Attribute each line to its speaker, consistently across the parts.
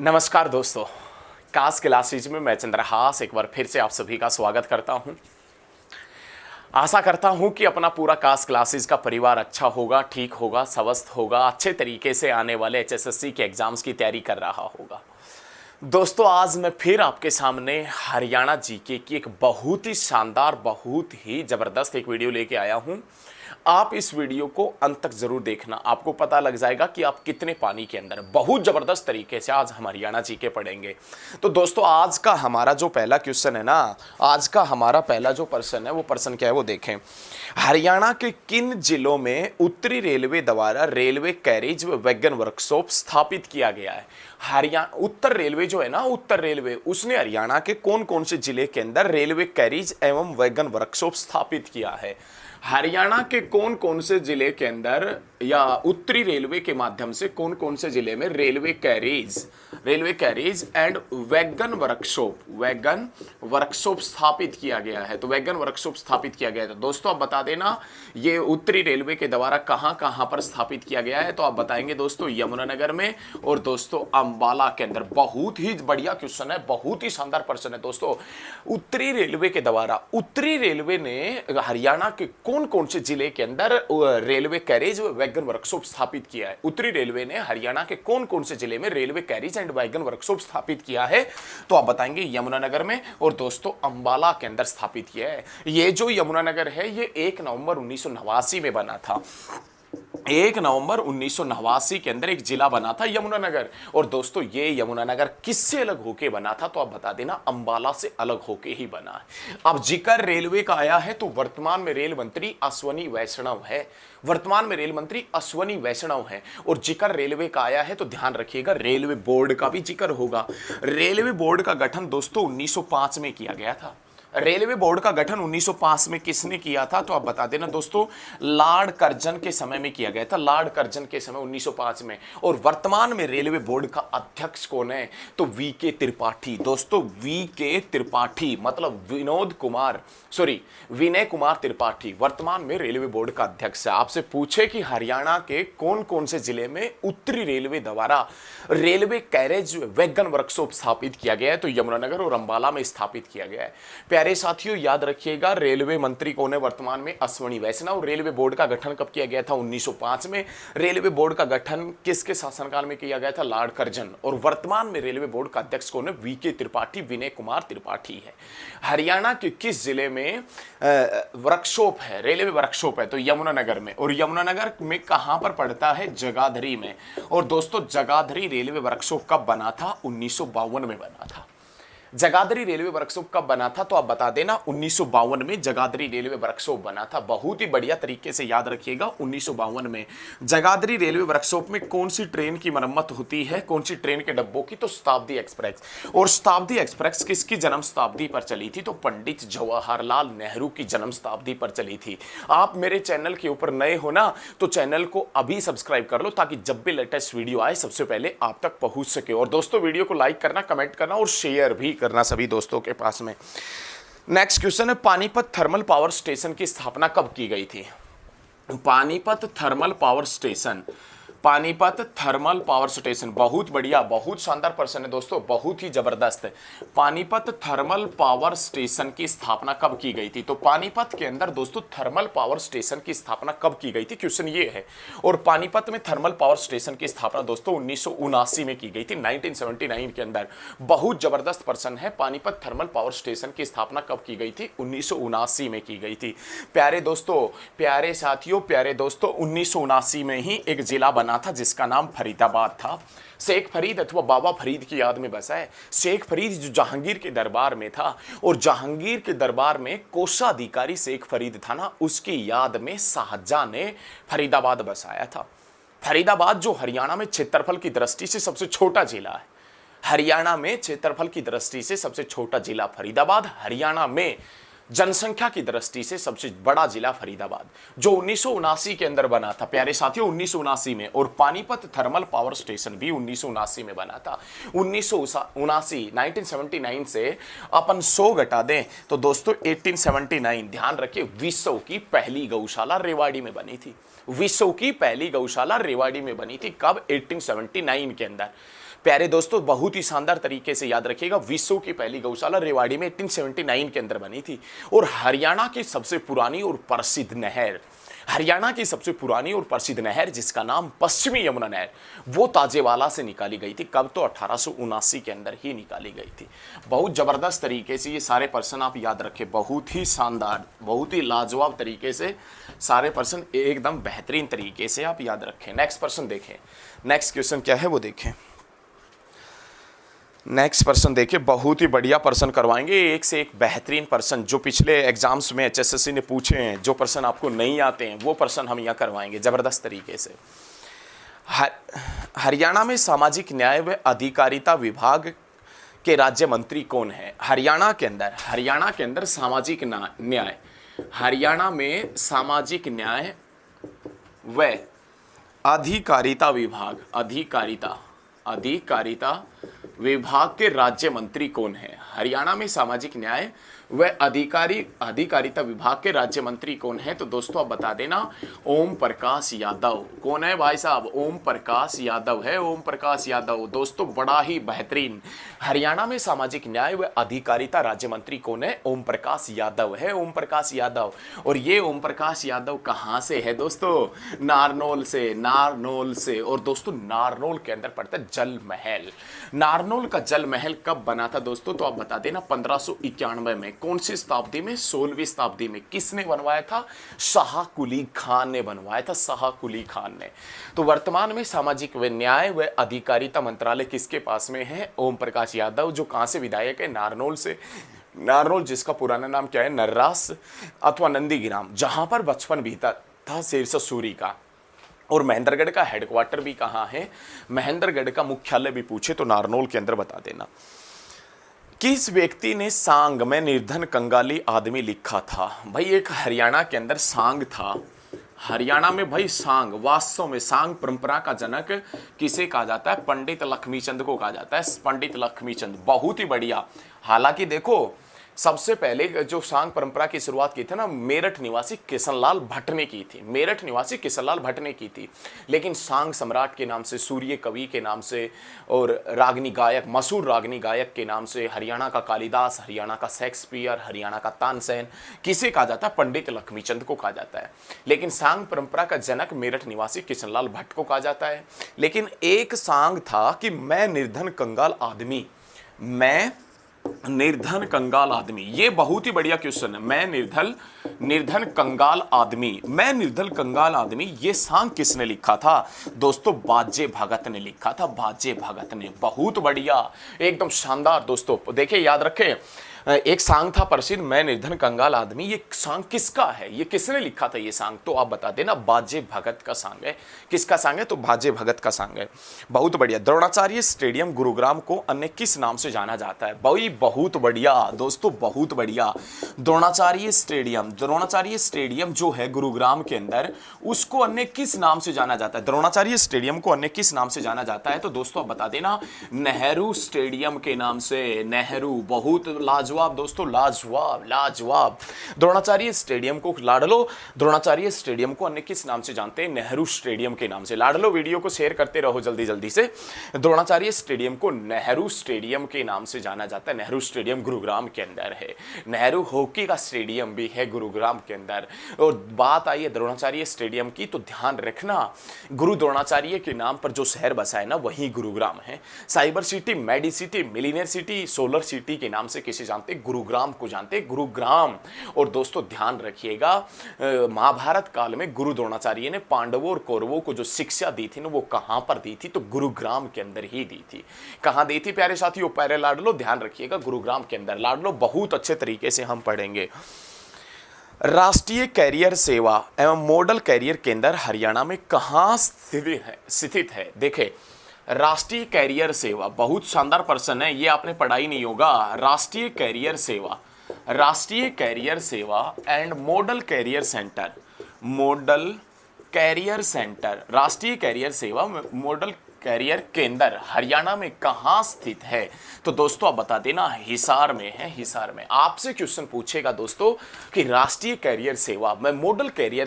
Speaker 1: नमस्कार दोस्तों, कास क्लासेज में मैं चंद्रहास एक बार फिर से आप सभी का स्वागत करता हूं। आशा करता हूं कि अपना पूरा कास क्लासेज का परिवार अच्छा होगा, ठीक होगा, स्वस्थ होगा, अच्छे तरीके से आने वाले एचएसएससी के एग्जाम्स की तैयारी कर रहा होगा। दोस्तों, आज मैं फिर आपके सामने हरियाणा जीके की एक बहुत ही शानदार, बहुत ही ज़बरदस्त एक वीडियो लेके आया हूं। आप इस वीडियो को अंत तक जरूर देखना, आपको पता लग जाएगा कि आप कितने पानी के अंदर। बहुत जबरदस्त तरीके से आज हम हरियाणा जीके पढ़ेंगे। तो दोस्तों, आज का हमारा जो पहला क्वेश्चन है ना, आज का हमारा पहला जो पर्सन है, वो पर्सन क्या है वो देखें। हरियाणा के किन जिलों में उत्तरी रेलवे द्वारा रेलवे कैरेज व वैगन वर्कशॉप स्थापित किया गया है? हरियाणा उत्तर रेलवे जो है ना, उत्तर रेलवे, उसने हरियाणा के कौन कौन से जिले के अंदर रेलवे कैरेज एवं वैगन वर्कशॉप स्थापित किया है? हरियाणा के कौन कौन से जिले के अंदर या उत्तरी रेलवे के माध्यम से कौन कौन से जिले में railway carriage and wagon workshop स्थापित किया गया है? तो वैगन वर्कशॉप स्थापित किया गया है। तो दोस्तों, आप बता देना ये उत्तरी रेलवे के द्वारा कहां कहां पर स्थापित किया गया है। तो आप बताएंगे दोस्तों यमुनानगर में और दोस्तों अंबाला के अंदर। बहुत ही बढ़िया क्वेश्चन है, बहुत ही शानदार प्रश्न है दोस्तों। उत्तरी रेलवे के द्वारा उत्तरी रेलवे ने हरियाणा के कौन कौन से जिले के अंदर रेलवे कैरेज वैगन वर्कशॉप स्थापित किया है? उत्तरी रेलवे ने हरियाणा के कौन कौन से जिले में railway carriage and wagon workshop स्थापित किया है? तो आप बताएंगे यमुनानगर में और दोस्तों अंबाला के अंदर स्थापित किया है। ये जो यमुनानगर है, ये 1 नवंबर 1989 में बना था। 1 नवंबर 1989 के अंदर एक जिला बना था यमुनानगर। और दोस्तों, ये यमुनानगर किससे अलग होके बना था? तो आप बता देना अंबाला से अलग होके ही बना है। अब जिक्र रेलवे का आया है तो वर्तमान में रेल मंत्री अश्वनी वैष्णव है। वर्तमान में रेल मंत्री अश्वनी वैष्णव है। और जिक्र रेलवे का आया है तो ध्यान रखिएगा, रेलवे बोर्ड का भी जिक्र होगा। रेलवे बोर्ड का गठन दोस्तों 1905 में किया गया था। रेलवे बोर्ड का गठन 1905 में किसने किया था? तो आप बता देना दोस्तों, लॉर्ड कर्जन के समय में किया गया था। लॉर्ड कर्जन के समय 1905 में। और वर्तमान में रेलवे बोर्ड का अध्यक्ष कौन है? तो वीके त्रिपाठी। दोस्तों, वीके त्रिपाठी मतलब विनय कुमार त्रिपाठी वर्तमान में रेलवे बोर्ड का अध्यक्ष है। आपसे पूछे कि हरियाणा के कौन कौन से जिले में उत्तरी रेलवे द्वारा रेलवे कैरेज वैगन वर्कशॉप स्थापित किया गया है? तो यमुनानगर और अंबाला में स्थापित किया गया है। प्यारे साथियों, याद रखिएगा, रेलवे मंत्री कौन है वर्तमान में? अश्वनी वैष्णव। रेलवे बोर्ड का गठन कब किया गया था? 1905 में। रेलवे बोर्ड का गठन किसके शासनकाल में किया गया था? Lord Curzon. और वर्तमान में रेलवे बोर्ड का अध्यक्ष कौन है? वीके त्रिपाठी, विनय कुमार त्रिपाठी है। हरियाणा के किस जिले में वर्कशॉप है, रेलवे वर्कशॉप है? तो यमुनानगर में। और यमुनानगर में कहां पर पड़ता है? जगाधरी में। और दोस्तों, जगाधरी रेलवे वर्कशॉप कब बना था? 1952 में बना था। जगाधरी रेलवे वर्कशॉप कब बना था? तो आप बता देना 1952 में जगाधरी रेलवे वर्कशॉप बना था। बहुत ही बढ़िया तरीके से याद रखिएगा, 1952 में जगाधरी रेलवे वर्कशॉप में कौन सी ट्रेन की मरम्मत होती है? कौन सी ट्रेन के डब्बों की? तो शताब्दी एक्सप्रेस। और शताब्दी एक्सप्रेस किसकी जन्म शताब्दी पर चली थी? तो पंडित जवाहरलाल नेहरू की जन्म शताब्दी पर चली थी। आप मेरे चैनल के ऊपर नए हो ना, तो चैनल को अभी सब्सक्राइब कर लो ताकि जब भी लेटेस्ट वीडियो आए सबसे पहले आप तक पहुंच सके। और दोस्तों, वीडियो को लाइक करना, कमेंट करना और शेयर भी करना सभी दोस्तों के पास में। नेक्स्ट क्वेश्चन है, पानीपत थर्मल पावर स्टेशन की स्थापना कब की गई थी? Panipat thermal power station, Panipat thermal power station, बहुत बढ़िया, बहुत शानदार प्रश्न है दोस्तों, बहुत ही जबरदस्त है। पानीपत थर्मल पावर स्टेशन की स्थापना कब की गई थी? तो पानीपत के अंदर दोस्तों थर्मल पावर स्टेशन की स्थापना कब की गई थी? क्वेश्चन ये है। और पानीपत में थर्मल पावर स्टेशन की स्थापना दोस्तों 1979 में की गई थी, 1979 के अंदर। बहुत जबरदस्त प्रश्न है, पानीपत थर्मल पावर स्टेशन की स्थापना कब की गई थी? 1979 में की गई थी। प्यारे दोस्तों, प्यारे साथियों, प्यारे दोस्तों, 1979 में ही एक जिला बना था जिसका नाम फरीदाबाद था। शेख फरीद अथवा बाबा फरीद की याद में बसा है। शेख फरीद जो जहांगीर के दरबार में था, और जहांगीर के दरबार में कोषाधिकारी शेख फरीद था ना, उसकी याद में शाहजहां ने फरीदाबाद बसाया था। फरीदाबाद जो हरियाणा में क्षेत्रफल की दृष्टि से सबसे छोटा जिला है। हरियाणा में क्षेत्रफल की दृष्टि से सबसे छोटा जिला फरीदाबाद, हरियाणा में जनसंख्या की दृष्टि से सबसे बड़ा जिला फरीदाबाद, जो 1979 के अंदर बना था। प्यारे साथियों, 1979 में। और पानीपत थर्मल पावर स्टेशन भी 1979 में बना था। 1979 से अपन 100 घटा दें तो दोस्तों 1879, ध्यान रखिए, विश्व की पहली गौशाला रेवाड़ी में बनी थी। विश्व की पहली गौशाला रेवाड़ी में बनी थी। कब? 1879 के अंदर। प्यारे दोस्तों, बहुत ही शानदार तरीके से याद रखिएगा, विश्व की पहली गौशाला रेवाड़ी में 1879 के अंदर बनी थी। और हरियाणा की सबसे पुरानी और प्रसिद्ध नहर, हरियाणा की सबसे पुरानी और प्रसिद्ध नहर जिसका नाम पश्चिमी यमुना नहर, वो ताजेवाला से निकाली गई थी। कब? तो 1879 के अंदर ही निकाली गई थी। बहुत जबरदस्त तरीके से ये सारे पर्सन आप याद रखें, बहुत ही शानदार, बहुत ही लाजवाब तरीके से सारे पर्सन एकदम बेहतरीन तरीके से आप याद रखें। नेक्स्ट पर्सन देखें, नेक्स्ट क्वेश्चन क्या है वो देखें। नेक्स्ट पर्सन देखिए, बहुत ही बढ़िया पर्सन करवाएंगे, एक से एक बेहतरीन पर्सन जो पिछले एग्जाम्स में एचएसएससी ने पूछे हैं, जो पर्सन आपको नहीं आते हैं वो पर्सन हम यहाँ करवाएंगे ज़बरदस्त तरीके से। हरियाणा में सामाजिक न्याय व अधिकारिता विभाग के राज्य मंत्री कौन है? हरियाणा के अंदर सामाजिक न्याय, हरियाणा में सामाजिक न्याय व अधिकारिता विभाग, अधिकारिता विभाग के राज्य मंत्री कौन है? हरियाणा में सामाजिक न्याय व अधिकारिता विभाग के राज्य मंत्री कौन है? तो दोस्तों आप बता देना, ओम प्रकाश यादव। कौन है भाई साहब? ओम प्रकाश यादव है, ओम प्रकाश यादव। दोस्तों बड़ा ही बेहतरीन, हरियाणा में सामाजिक न्याय व अधिकारिता राज्य मंत्री कौन है? ओम प्रकाश यादव है, ओम प्रकाश यादव। और ये ओम प्रकाश यादव कहाँ से है दोस्तों? नारनौल से। और दोस्तों नारनौल के अंदर पड़ता है जल महल। नारनौल का जल महल कब बना था दोस्तों? तो आप बता देना 1591 में। कौन सी शताब्दी में? 16वीं शताब्दी में। किसने बनवाया था? शाह कुली खान ने बनवाया था, शाह कुली खान ने। तो वर्तमान में सामाजिक व न्याय व अधिकारिता मंत्रालय किसके पास में है? ओम प्रकाश यादव, जो कहां से विधायक है? नारनौल से। नारनौल जिसका पुराना नाम क्या है? नर्रास अथवा नंदीग्राम, जहां पर बचपन बीता था शेरशाह सूरी का। और महेंद्रगढ़ का हेडक्वार्टर भी कहाँ है? महेंद्रगढ़ का मुख्यालय भी पूछे तो नारनौल के अंदर बता देना। किस व्यक्ति ने सांग में निर्धन कंगाली आदमी लिखा था? भाई एक हरियाणा के अंदर सांग था, हरियाणा में भाई सांग, वास्तव में सांग परंपरा का जनक किसे कहा जाता है? पंडित लक्ष्मीचंद को कहा जाता है, पंडित लक्ष्मीचंद। बहुत ही बढ़िया। हालांकि देखो, सबसे पहले जो सांग परंपरा की शुरुआत की थी ना, मेरठ निवासी किशनलाल भट्ट ने की थी, मेरठ निवासी किशनलाल भट्ट ने की थी। लेकिन सांग सम्राट के नाम से, सूर्य कवि के नाम से और रागनी गायक, मशहूर रागनी गायक के नाम से, हरियाणा का कालिदास, हरियाणा का शेक्सपियर, हरियाणा का तानसेन, किसे कहा जाता है? पंडित लक्ष्मीचंद को कहा जाता है। लेकिन सांग परंपरा का जनक मेरठ निवासी किशनलाल भट्ट को कहा जाता है। लेकिन एक सांग था कि मैं निर्धन कंगाल आदमी, मैं निर्धन कंगाल आदमी। ये बहुत ही बढ़िया क्वेश्चन है। मैं निर्धन कंगाल आदमी, मैं निर्धन कंगाल आदमी, ये सांग किसने लिखा था? दोस्तों बाजे भगत ने लिखा था, बाजे भगत ने। बहुत बढ़िया, एकदम शानदार। दोस्तों देखिए, याद रखें, एक सांग था प्रसिद्ध, मैं निर्धन कंगाल आदमी। ये सांग किसका है? ये किसने लिखा था ये सांग? तो आप बता देना, बाजे भगत का सांग है। किसका सांग है? तो बाजे भगत का सांग है। बहुत बढ़िया। द्रोणाचार्य स्टेडियम गुरुग्राम को अन्य किस नाम से जाना जाता है? भाई बहुत बढ़िया दोस्तों, बहुत बढ़िया। द्रोणाचार्य स्टेडियम जो है गुरुग्राम के अंदर, उसको अन्य किस नाम से जाना जाता है? द्रोणाचार्य स्टेडियम को अन्य किस नाम से जाना जाता है? तो दोस्तों आप बता देना, नेहरू स्टेडियम के नाम से। नेहरू, बहुत लाजवाब दोस्तों, लाजवाब। द्रोणाचार्य स्टेडियम को लाडलो, द्रोणाचार्य स्टेडियम को अन्य किस नाम से जानते हैं? नेहरू स्टेडियम के नाम से। लाडलो वीडियो को शेयर करते रहो जल्दी से। द्रोणाचार्य स्टेडियम को नेहरू स्टेडियम के नाम से जाना जाता है। नेहरू स्टेडियम गुरुग्राम के अंदर है। नेहरू हॉकी का स्टेडियम भी है गुरुग्राम के अंदर। और बात आई है द्रोणाचार्य स्टेडियम की, तो ध्यान रखना, गुरु द्रोणाचार्य के नाम पर जो शहर बसा है ना, वही गुरुग्राम है। Cyber city, medi city, millennium city, solar city के नाम से किसे जानते? गुरुग्राम को जानते, गुरुग्राम। और दोस्तों ध्यान रखिएगा, महाभारत काल में गुरु द्रोणाचार्य ने पांडवों और कौरवों को जो शिक्षा दी थी ना, वो कहां पर दी थी? तो गुरुग्राम के अंदर ही दी थी। कहां दी थी प्यारे साथियों? प्यारे लाडलो, ध्यान रखिएगा, गुरुग्राम के अंदर। लाडलो बहुत अच्छे तरीके से हम पढ़ेंगे। राष्ट्रीय कैरियर सेवा एवं मॉडल कैरियर केंद्र हरियाणा में कहां स्थित है? देखें, राष्ट्रीय कैरियर सेवा, बहुत शानदार प्रश्न है, ये आपने पढ़ा ही नहीं होगा। राष्ट्रीय कैरियर सेवा एंड मॉडल कैरियर सेंटर, राष्ट्रीय कैरियर सेवा मॉडल कैरियर केंद्र हरियाणा में कहां स्थित है? तो दोस्तों आप बता देना, हिसार में है, हिसार में। आपसे क्वेश्चन पूछेगा दोस्तों कि राष्ट्रीय कैरियर सेवा में मॉडल कैरियर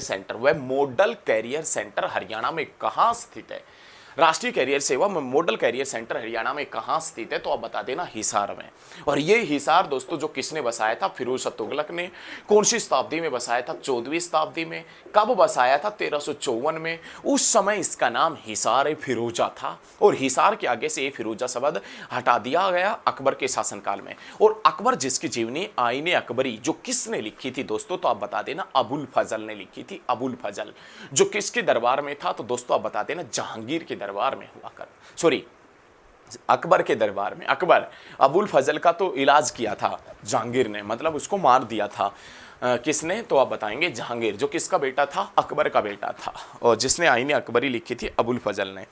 Speaker 1: सेंटर हरियाणा में कहां स्थित है? राष्ट्रीय कैरियर सेवा मॉडल कैरियर सेंटर हरियाणा में कहाँ स्थित है, तो आप बता देना हिसार में। और ये हिसार दोस्तों जो किसने बसाया था, फिरोज शाह तुगलक ने। कौन सी शताब्दी में बसाया था, 14वीं शताब्दी में। कब बसाया था, 1354 में। उस समय इसका नाम हिसार फिरोजा था और हिसार के आगे से ये फिरोजा शब्द हटा दिया गया अकबर के शासनकाल में। और अकबर जिसकी जीवनी आईने अकबरी जो किसने लिखी थी दोस्तों, तो आप बता देना अबुल फजल ने लिखी थी। अबुल फजल जो किसके दरबार में था, तो दोस्तों आप बता देना जहांगीर के दरबार में हुआ कर, सॉरी अकबर के दरबार में। अकबर अबुल फजल का तो इलाज किया था जहांगीर ने, मतलब उसको मार दिया था। किसने, तो आप बताएंगे जहांगीर, जो किसका बेटा था, अकबर का बेटा था, और जिसने आईने अकबरी लिखी थी अबुल फजल ने।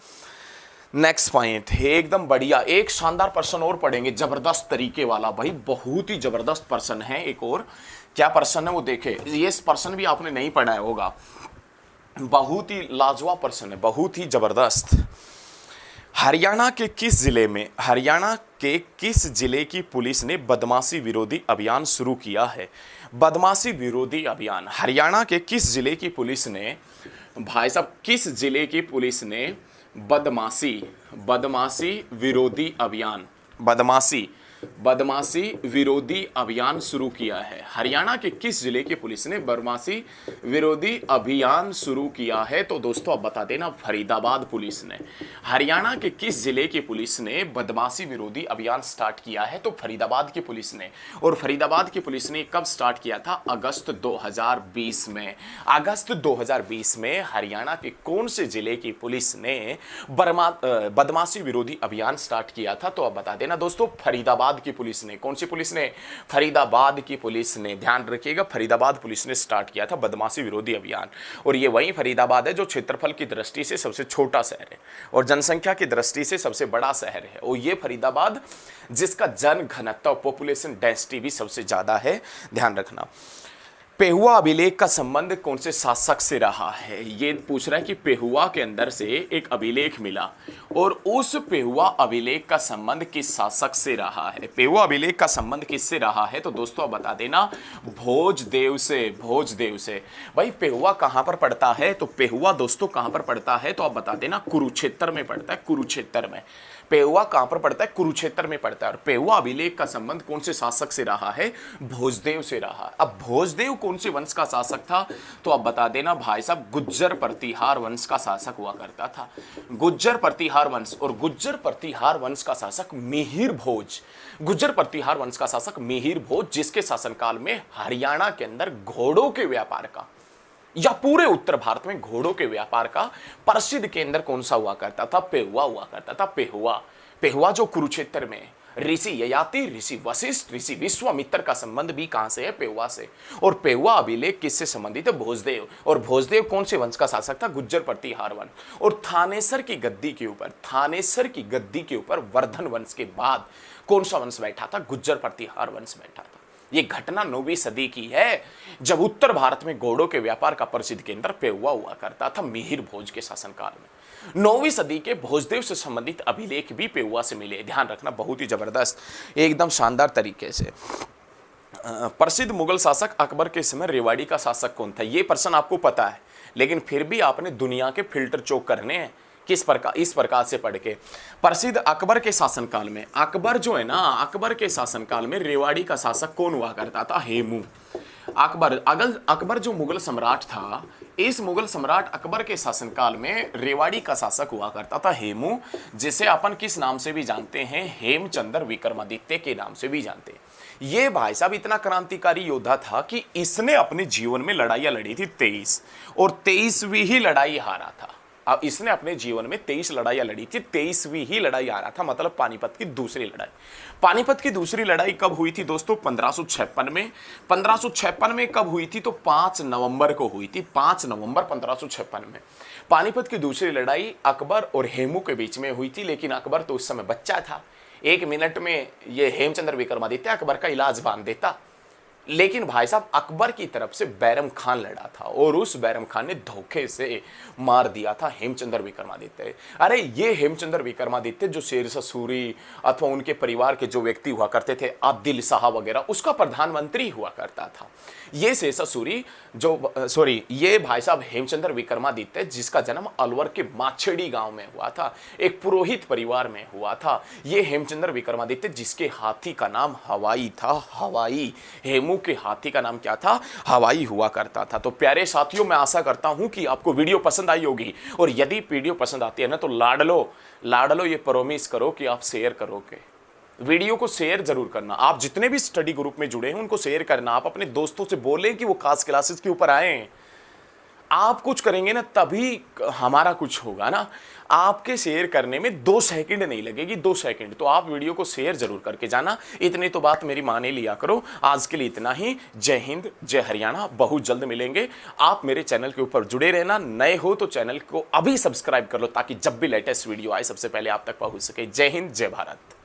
Speaker 1: नेक्स्ट पॉइंट है एकदम बढ़िया, एक शानदार प्रश्न और पढ़ेंगे जबरदस्त तरीके वाला, भाई बहुत ही जबरदस्त प्रश्न है। एक और क्या प्रश्न है वो देखे, ये प्रश्न भी आपने नहीं पढ़ा होगा, बहुत ही लाजवाब प्रश्न है, बहुत ही जबरदस्त। हरियाणा के किस जिले की पुलिस ने बदमाशी विरोधी अभियान शुरू किया है। बदमाशी विरोधी अभियान हरियाणा के किस जिले की पुलिस ने, भाई साहब किस जिले की पुलिस ने बदमाशी विरोधी अभियान शुरू किया है। हरियाणा के किस जिले की पुलिस ने बदमाशी विरोधी अभियान शुरू किया है, तो दोस्तों आप बता देना फरीदाबाद पुलिस ने। हरियाणा के किस जिले की पुलिस ने बदमाशी विरोधी अभियान स्टार्ट किया है, तो फरीदाबाद की पुलिस ने। और फरीदाबाद की पुलिस ने कब स्टार्ट किया था, अगस्त 2020 में। अगस्त 2020 में हरियाणा के कौन से जिले की पुलिस ने बदमाशी विरोधी अभियान स्टार्ट किया था, तो आप बता देना दोस्तों फरीदाबाद की पुलिस ने। कौन सी पुलिस ने, फरीदाबाद की पुलिस ने। ध्यान रखिएगा, फरीदाबाद पुलिस ने स्टार्ट किया था बदमाशी विरोधी अभियान। और ये वही फरीदाबाद है जो क्षेत्रफल की दृष्टि से सबसे छोटा शहर है और जनसंख्या की दृष्टि से सबसे बड़ा शहर है। और ये फरीदाबाद जिसका जन घनत्व पॉपुलेशन डेंसिटी भी सबसे ज्यादा है, ध्यान रखना। पेहुआ अभिलेख का संबंध कौन से शासक से रहा है, ये पूछ रहा है कि पेहुआ के अंदर से एक अभिलेख मिला और उस पेहुआ अभिलेख का संबंध किस शासक से रहा है। पेहुआ अभिलेख का संबंध किससे रहा है, तो दोस्तों आप बता देना भोजदेव से। भाई पेहुआ कहां पर पड़ता है, तो पेहुआ दोस्तों कहां पर पड़ता है, तो आप बता देना कुरुक्षेत्र में पड़ता है। कुरुक्षेत्र में पेहुआ कहां पर पड़ता है, कुरुक्षेत्र में पड़ता है। और पेहुआ अभिलेख का संबंध कौन से शासक से रहा है, भोजदेव से रहा। अब भोजदेव कौन से वंश का शासक था, तो आप बता देना भाई साहब गुज्जर प्रतिहार वंश का शासक हुआ करता था। गुज्जर प्रतिहार वंश, और गुज्जर प्रतिहार वंश का शासक मिहिर भोज। गुज्जर प्रतिहार वंश का शासक मिहिर भोज, जिसके शासनकाल में हरियाणा के अंदर घोड़ों के व्यापार का या पूरे उत्तर भारत में घोड़ों के व्यापार का प्रसिद्ध केंद्र कौन सा हुआ करता था, पेहुआ हुआ करता था। पेहुआ जो कुरुक्षेत्र में ऋषि ययाति, ऋषि वशिष्ठ, ऋषि विश्वामित्र का संबंध भी कहां से है, पेहुआ से। और पेहुआ अभिलेख किससे संबंधित है, भोजदेव। और भोजदेव कौन से वंश का शासक था, गुज्जर प्रतिहार वंश। और थानेसर की गद्दी के ऊपर वर्धन वंश के बाद कौन सा वंश बैठा था, गुज्जर प्रतिहार वंश बैठा था। ये घटना 9वीं सदी की है, जब उत्तर भारत में घोड़ों के व्यापार का प्रसिद्ध केंद्र पेहुआ हुआ करता था मिहिर भोज के शासनकाल में। 9वीं सदी के भोजदेव से संबंधित अभिलेख भी पेहुआ से मिले। ध्यान रखना, बहुत ही जबरदस्त, एकदम शानदार तरीके से। प्रसिद्ध मुगल शासक अकबर के समय रेवाड़ी का शासक कौन था, ये प्रश्न आपको पता है, लेकिन फिर भी आपने दुनिया के फिल्टर चोक करने हैं। किस प्रकार, इस प्रकार से पढ़ के। प्रसिद्ध अकबर के शासनकाल में, अकबर जो है ना, अकबर के शासनकाल में रेवाड़ी का शासक कौन हुआ करता था, हेमू। अकबर जो मुगल सम्राट था, इस मुगल सम्राट अकबर के शासनकाल में रेवाड़ी का शासक हुआ करता था हेमू, जिसे अपन किस नाम से भी जानते हैं, हेमचंद्र विक्रमादित्य के नाम से भी जानते हैं। ये भाई साहब इतना क्रांतिकारी योद्धा था कि इसने अपने जीवन में लड़ाइयां लड़ी थी 23, और 23वीं ही लड़ाई हारा था। अब इसने अपने जीवन में 23 लड़ाइयां लड़ी थी, 23वीं ही लड़ाई हारा था, मतलब पानीपत की दूसरी लड़ाई। पानीपत की दूसरी लड़ाई कब हुई थी दोस्तों, 1556 में। 1556 में कब हुई थी, तो 5 नवंबर को हुई थी, 5 नवंबर 1556 में। पानीपत की दूसरी लड़ाई अकबर और हेमू के बीच में हुई थी, लेकिन अकबर तो उस समय बच्चा था। 1 मिनट में ये हेमचंद्र विक्रमादित्य अकबर का इलाज बांध देता, लेकिन भाई साहब अकबर की तरफ से बैरम खान लड़ा था और उस बैरम खान ने धोखे से मार दिया था हेमचंद्र विक्रमादित्य। अरे ये हेमचंद्र विक्रमादित्य जो शेरशाह सूरी अथवा उनके परिवार के जो व्यक्ति हुआ करते थे, आदिल शाह वगैरह, उसका प्रधानमंत्री हुआ करता था। ये शेरशाह सूरी ये भाई साहब हेमचंद्र विक्रमादित्य जिसका जन्म अलवर के माछेड़ी गांव में हुआ था, एक पुरोहित परिवार में हुआ था। ये हेमचंद्र विक्रमादित्य जिसके हाथी का नाम हवाई था, हवाई, हेमू के हाथी का नाम क्या था, हवाई हुआ करता था। तो प्यारे साथियों, मैं आशा करता हूं कि आपको वीडियो पसंद आई होगी, और यदि वीडियो पसंद आती है ना तो लाडलो ये प्रॉमिस करो कि आप शेयर करोगे। वीडियो को शेयर जरूर करना। आप जितने भी स्टडी ग्रुप में जुड़े हैं उनको शेयर करना। आप अपने दोस्तों से बोलें कि वो खास क्लासेस के ऊपर आए। आप कुछ करेंगे ना तभी हमारा कुछ होगा ना। आपके शेयर करने में 2 सेकंड नहीं लगेगी, 2 सेकंड। तो आप वीडियो को शेयर जरूर करके जाना। इतनी तो बात मेरी माने लिया करो। आज के लिए इतना ही। जय हिंद, जय हरियाणा। बहुत जल्द मिलेंगे। आप मेरे चैनल के ऊपर जुड़े रहना। नए हो तो चैनल को अभी सब्सक्राइब कर लो ताकि जब भी लेटेस्ट वीडियो आए सबसे पहले आप तक पहुंच सके। जय हिंद, जय भारत।